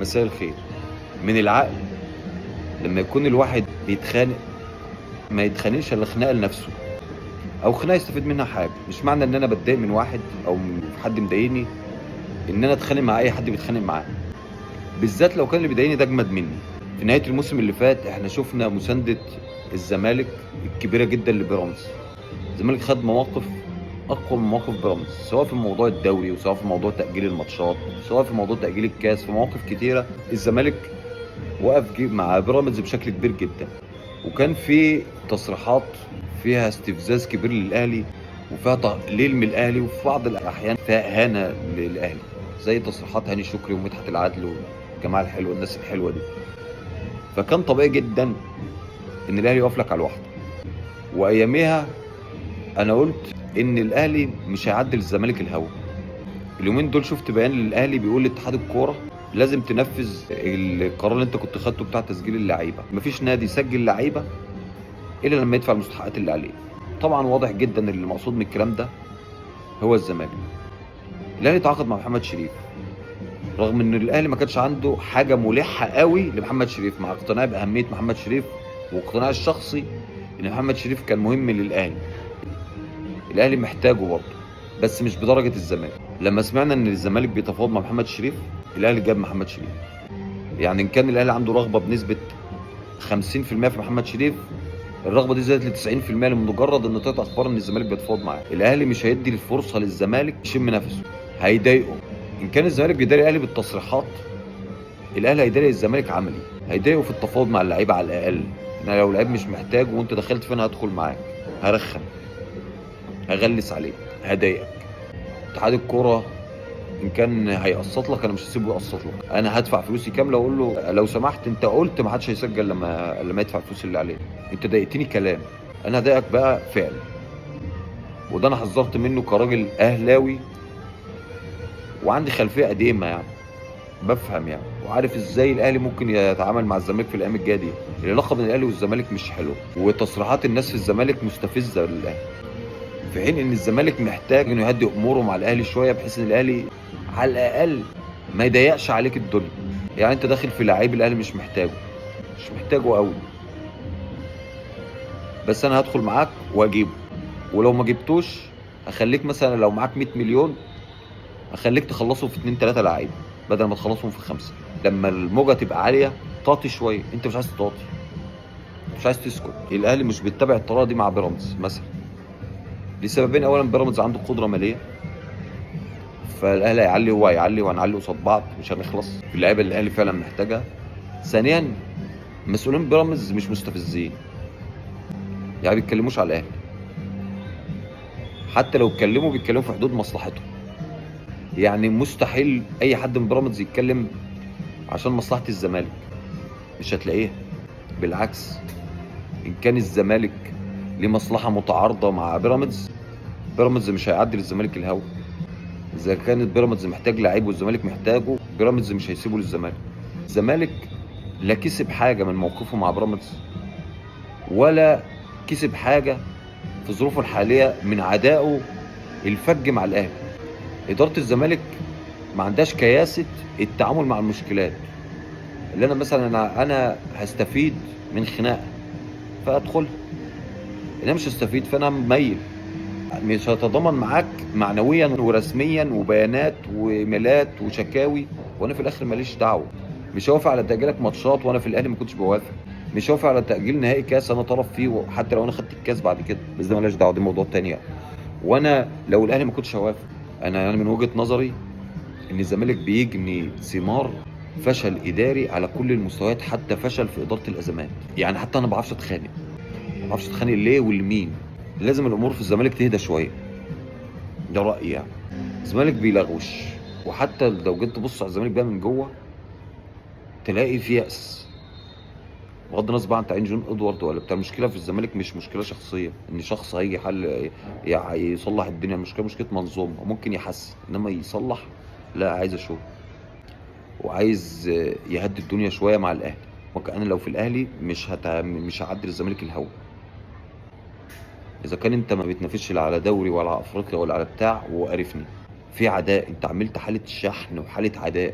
مساء الخير. من العقل لما يكون الواحد بيتخانق ما يتخانقش الا خناقه لنفسه او خناقه يستفيد منها حاجه. مش معنى ان انا بتضايق من واحد او من حد مضايقني ان انا اتخانق مع اي حد بيتخانق معاه، بالذات لو كان اللي بيضايقني ده اجمد مني. في نهايه الموسم اللي فات احنا شفنا مسانده الزمالك الكبيره جدا لبيراميدز. الزمالك خد مواقف اقوى من مواقف بيراميدز، سواء في موضوع الدوري وسواء في موضوع تاجيل الماتشات، سواء في موضوع تاجيل الكاس. في مواقف كتيره الزمالك وقف مع بيراميدز بشكل كبير جدا، وكان في تصريحات فيها استفزاز كبير للاهلي وفيها تقليل من الاهلي، وفي بعض الاحيان فيها اهانه للاهلي، زي تصريحات هاني شكري ومدحت العدل والجماعه الحلوه الناس الحلوه دي. فكان طبيعي جدا ان الاهلي يقف لك على الواحده. واياميها انا قلت ان الاهلي مش هيعدل الزمالك الهوا. اليومين دول شفت بيان للاهلي بيقول لاتحاد الكوره لازم تنفذ القرار اللي انت كنت خدته بتاع تسجيل اللعيبه. مفيش نادي يسجل لعيبه الا لما يدفع المستحقات اللي عليه. طبعا واضح جدا ان اللي مقصود من الكلام ده هو الزمالك. الاهلي تعاقد مع محمد شريف رغم ان الاهلي ما كانش عنده حاجه ملحه قوي لمحمد شريف، مع اقتناعي باهميه محمد شريف واقتناعي الشخصي ان محمد شريف كان مهم للاهلي. الاهلي محتاجه برضه بس مش بدرجه الزمالك. لما سمعنا ان الزمالك بيتفاوض مع محمد شريف الاهلي جاب محمد شريف. يعني ان كان الاهلي عنده رغبه بنسبه 50% في محمد شريف، الرغبه دي زادت ل 90% لمجرد ان طلعت اخبار ان الزمالك بيتفاوض معاه. الاهلي مش هيدي الفرصه للزمالك يشم نفسه، هيضايقه. ان كان الزمالك بيداري الاهلي بالتصريحات، الاهلي هيداري الزمالك عملي، هيضايقه في التفاوض مع اللعيبه على الاقل. انا لو لعيب مش محتاج وانت دخلت فينا هدخل معاك، هرخم، هغلس عليك، هضايقك. اتحاد الكوره ان كان هيقسط لك انا مش هسيبه يقسط لك، انا هدفع فلوسي كامله واقول له لو سمحت انت قلت ما حدش هيسجل لما يدفع الفلوس اللي عليه. انت ضايقتني كلام، انا هضايقك بقى فعل. وده انا حذرت منه كراجل اهلاوي وعندي خلفيه قديمه، يعني بفهم يعني وعارف ازاي الاهلي ممكن يتعامل مع الزمالك في الايام الجايه دي. العلاقه بين الاهلي والزمالك مش حلوه، وتصريحات الناس في الزمالك مستفزه للاهلي، في حين ان الزمالك محتاج انه يهدي اموره مع الاهلي شويه بحيث ان الاهلي على الاقل ما يضيقش عليك الدنيا. يعني انت داخل في لعيب الاهلي مش محتاجه قوي، بس انا هدخل معاك واجيبه، ولو ما جبتوش هخليك مثلا لو معاك 100 مليون هخليك تخلصهم في 2 3 لعيبه بدل ما تخلصهم في 5. لما الموجه تبقى عاليه طاطي شويه، انت مش عايز تطاطي، مش عايز تسكت. الاهلي مش بيتبع الطريقه دي مع بيراميدز مثلا لسببين. اولا بيراميدز عنده قدره ماليه، فالاهلي هيعلي وهو هيعلي وهنعلي قصاد بعض مش هنخلص في اللعيبه اللي الاهلي فعلا محتاجها. ثانيا مسؤولين بيراميدز مش مستفزين، يعني بيتكلموش على الاهلي، حتى لو اتكلموا بيتكلموا في حدود مصلحتهم. يعني مستحيل اي حد من بيراميدز يتكلم عشان مصلحه الزمالك، مش هتلاقيها. بالعكس، ان كان الزمالك ليه مصلحه متعارضه مع بيراميدز، بيراميدز مش هيعدل الزمالك الهوا. اذا كانت بيراميدز محتاج لعيب والزمالك محتاجه، بيراميدز مش هيسيبه للزمالك. الزمالك لا كسب حاجه من موقفه مع بيراميدز ولا كسب حاجه في ظروفه الحاليه من عدائه الفج مع الاهلي. اداره الزمالك ما عندهاش كياسه التعامل مع المشكلات. اللي انا مثلا انا هستفيد من خناقه فادخل، انا مش هستفيد فانا مميل، مش هتضامن معاك معنويا ورسميا وبيانات وايميلات وشكاوي وانا في الاخر ماليش دعوه. مش هوافق على تاجيلك ماتشات وانا في الاهلي ما كنتش بوافق. مش هوافق على تاجيل نهائي كاس انا طرف فيه حتى لو انا خدت الكاس بعد كده، بس ده ماليش دعوه، دي موضوع تاني يعني. وانا لو الاهلي ما كنتش هوافق. انا من وجهه نظري ان الزمالك بيجني ثمار فشل اداري على كل المستويات، حتى فشل في اداره الازمات. يعني حتى انا ما بعرفش اتخانق، ما بعرفش اتخانق ليه ولمين. لازم الامور في الزمالك تهدى شويه، ده رايي يعني. الزمالك بيلغوش، وحتى لو جيت تبص على الزمالك بقى من جوه تلاقي في يأس. بغض النظر بقى عن تعيين جون ادوارد ولا بتاع، المشكله في الزمالك مش مشكله شخصيه ان شخص هيجي حل يصلح الدنيا. المشكله مشكله منظومه، ممكن يحسن انما يصلح لا. عايز اشوف وعايز يهدي الدنيا شويه مع الاهلي. انا لو في الاهلي مش هعدل الزمالك الهوا. اذا كان انت ما بتنافسش لا على دوري ولا على افريقيا ولا على بتاع وقرفني في عداء، انت عملت حاله شحن وحاله عداء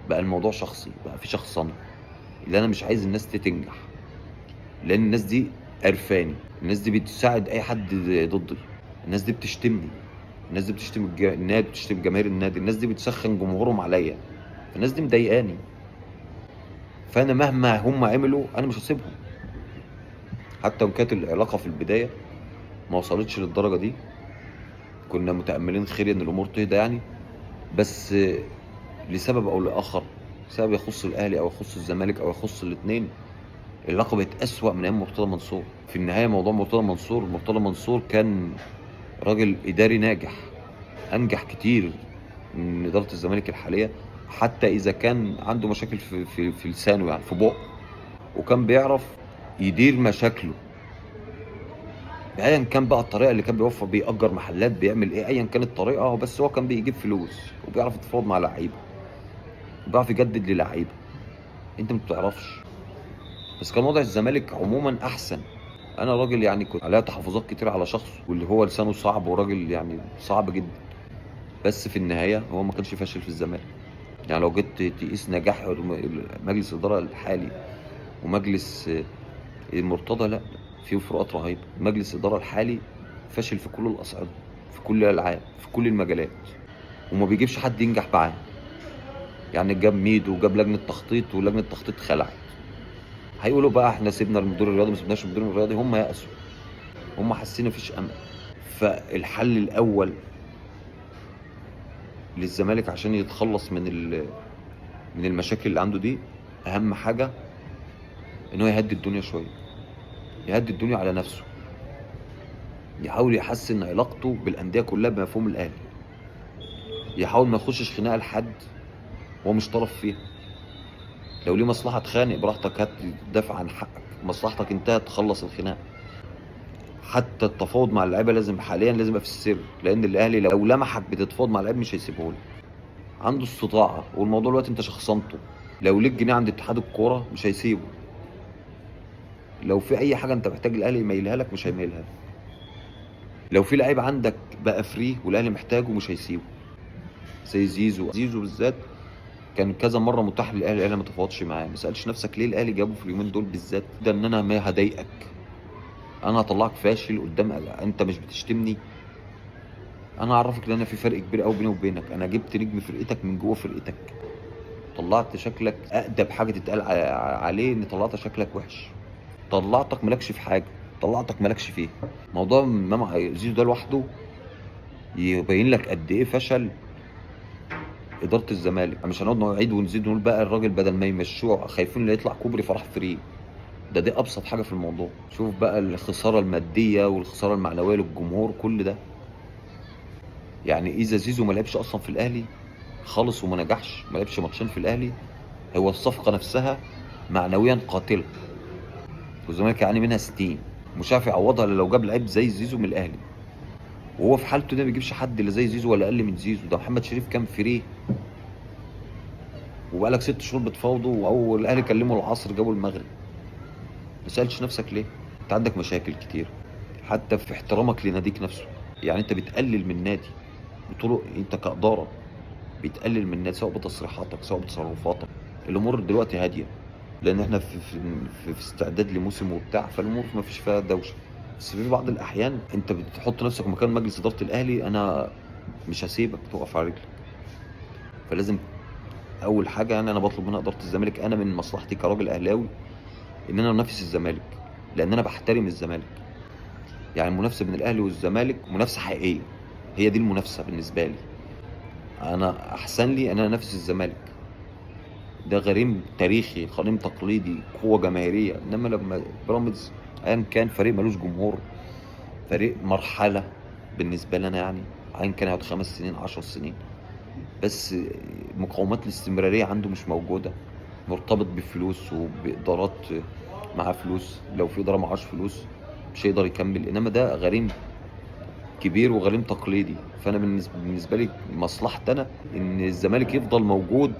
بقى الموضوع شخصي، بقى في شخصنه، اللي انا مش عايز الناس دي تنجح، لان الناس دي قرفاني، الناس دي بتساعد اي حد ضدي، الناس دي بتشتمني، الناس دي بتشتم النادي، بتشتم جماهير النادي، الناس دي بتسخن جمهورهم عليا، الناس دي مضايقاني، فانا مهما هم عملوا انا مش هسيبهم. حتى وان كانت العلاقه في البدايه ما وصلتش للدرجه دي، كنا متاملين خير ان الامور تهدى يعني، بس لسبب او لاخر، سبب يخص الاهلي او يخص الزمالك او يخص الاثنين، العلاقه بقت اسوأ من ايام مرتضى منصور. في النهايه موضوع مرتضى منصور كان راجل اداري ناجح، انجح كتير من اداره الزمالك الحاليه، حتى اذا كان عنده مشاكل في لسانه، يعني في بقه، وكان بيعرف يدير مشاكله ايا كان بقى الطريقه اللي كان بيوفر، بيأجر محلات، بيعمل ايه، ايا كانت الطريقه، بس هو كان بيجيب فلوس وبيعرف يتفاوض مع لعيبه وبيعرف يجدد للعيبه، انت ما بتعرفش. بس كان وضع الزمالك عموما احسن. انا راجل يعني كنت عليا تحفظات كتير على شخصه، واللي هو لسانه صعب وراجل يعني صعب جدا، بس في النهايه هو ما كانش فاشل في الزمالك. يعني لو جيت تقيس نجاح مجلس الاداره الحالي ومجلس مرتضى، لا، في فروقات رهيبه. مجلس الاداره الحالي فاشل في كل الاصعده، في كل الالعاب، في كل المجالات، وما بيجيبش حد ينجح معاه. يعني جاب ميدو وجاب لجنه تخطيط، ولجنه التخطيط خلعت. هيقولوا بقى احنا سيبنا المدير الرياضي، ما سيبناش المدير الرياضي، هم يأسوا، هم حاسين مفيش امل. فالحل الاول للزمالك عشان يتخلص من المشاكل اللي عنده دي، اهم حاجه ان هو يهدي الدنيا شويه، يهدي الدنيا على نفسه، يحاول يحسن علاقته بالانديه كلها بمفهوم الاهلي، يحاول ما يخشش خناقه لحد هو مش طرف فيها. لو ليه مصلحه تخانق براحتك، هات تدافع عن حقك، مصلحتك انتهت تخلص الخناقه. حتى التفاوض مع اللعيبه لازم حاليا لازم يبقى في السر، لان الاهلي لو لمحك بتتفاوض مع لعيب مش هيسيبهولك، عنده استطاعه، والموضوع دلوقتي انت شخصنته. لو ليك جنيه عند اتحاد الكوره مش هيسيبه، لو في اي حاجه انت محتاج الاهلي يميلها لك مش هيميلها لك، لو في لعيب عندك بقى فري والاهلي محتاجه مش هيسيبه. زي زيزو بالذات كان كذا مره متاح للاهلي، الاهلي ما تفاوضش معاه. ما سالش نفسك ليه الاهلي جابه في اليومين دول بالذات؟ ده ان انا ما هضايقك، انا هطلعك فاشل قدام، انت مش بتشتمني، انا اعرفك ان انا في فرق كبير قوي بيني وبينك، انا جبت نجم فرقتك من جوه فرقتك، طلعت شكلك اقدم حاجه تتقال عليه ان طلعت شكلك وحش، طلعتك مالكش في حاجه، طلعتك مالكش فيه. موضوع امام زيزو ده لوحده يبين لك قد ايه فشل اداره الزمالك. مش هنقعد نعيد ونزيد ونقول بقى الراجل بدل ما يمشوه خايفين اللي يطلع كوبري فراح فري، دي ابسط حاجه في الموضوع. شوف بقى الخساره الماديه والخساره المعنويه للجمهور، كل ده. يعني اذا زيزو ما لعبش اصلا في الاهلي خالص وما نجحش، ما لعبش ماتشين في الاهلي، هو الصفقه نفسها معنويا قاتله، والزمالك يعاني منها سنين، مش عارف يعوضها الا لو جاب لعيب زي زيزو من الاهلي. وهو في حالته ده ما بيجيبش حد اللي زي زيزو ولا اقل من زيزو. ده محمد شريف كان فري وبقالك 6 شهور بتفاوضه، واول الاهلي كلمه العصر جابوا المغرب. ما سالتش نفسك ليه؟ انت عندك مشاكل كتير، حتى في احترامك لناديك نفسه. يعني انت بتقلل من نادي بطرق، انت كاداره بتقلل من النادي، سواء بتصريحاتك سواء بتصرفاتك. الامور دلوقتي هاديه لان احنا في استعداد لموسم وبتاع، فالامور ما فيش فيها دوشه. بس في بعض الاحيان انت بتحط نفسك مكان مجلس اداره الاهلي، انا مش هسيبك تقف على رجلك. فلازم اول حاجه، يعني انا بطلب من اداره الزمالك، انا من مصلحتي كراجل اهلاوي ان انا انافس الزمالك، لان انا بحترم الزمالك. يعني المنافسه بين الاهلي والزمالك منافسه حقيقيه، هي دي المنافسه بالنسبه لي. انا احسن لي ان انا انافس الزمالك، ده غريم تاريخي، غريم تقليدي، قوه جماهيريه. انما لما بيراميدز ايا كان فريق ملوش جمهور، فريق مرحله بالنسبه لنا، يعني ايا كان هيقعد 5 سنين 10 سنين، بس مقومات الاستمراريه عنده مش موجوده، مرتبط بفلوس وبادارات معاه فلوس، لو في اداره معاش فلوس مش هيقدر يكمل. انما ده غريم كبير وغريم تقليدي. فانا بالنسبه لي مصلحتي انا ان الزمالك يفضل موجود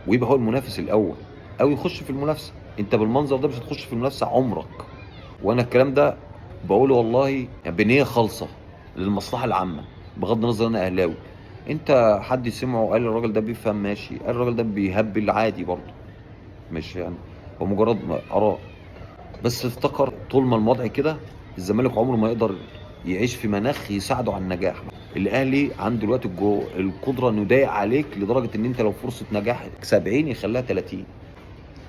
ويبقى هو المنافس الاول، او يخش في المنافسه. انت بالمنظر ده مش هتخش في المنافسه عمرك. وانا الكلام ده بقوله والله يعني بنيه خالصه للمصلحه العامه، بغض النظر انا اهلاوي. انت حد سمعه وقال الراجل ده بيفهم ماشي، قال الراجل ده بيهبل عادي برضه، مش يعني هو مجرد اراء. بس افتكر طول ما الوضع كده الزمالك عمره ما يقدر يعيش في مناخ يساعده على النجاح. الاهلي عنده دلوقتي القدره انه يضايق عليك لدرجه ان انت لو فرصه نجاح 70 يخليها 30.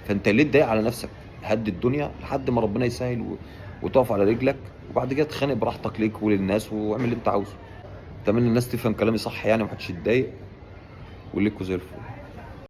فانت ليه تضايق على نفسك؟ هدي الدنيا لحد ما ربنا يسهل وتقف على رجلك، وبعد كده تخانق براحتك ليك وللناس واعمل اللي انت عاوزه. اتمنى الناس تفهم كلامي صح يعني، ومحدش يتضايق، وليكوا زي الفل.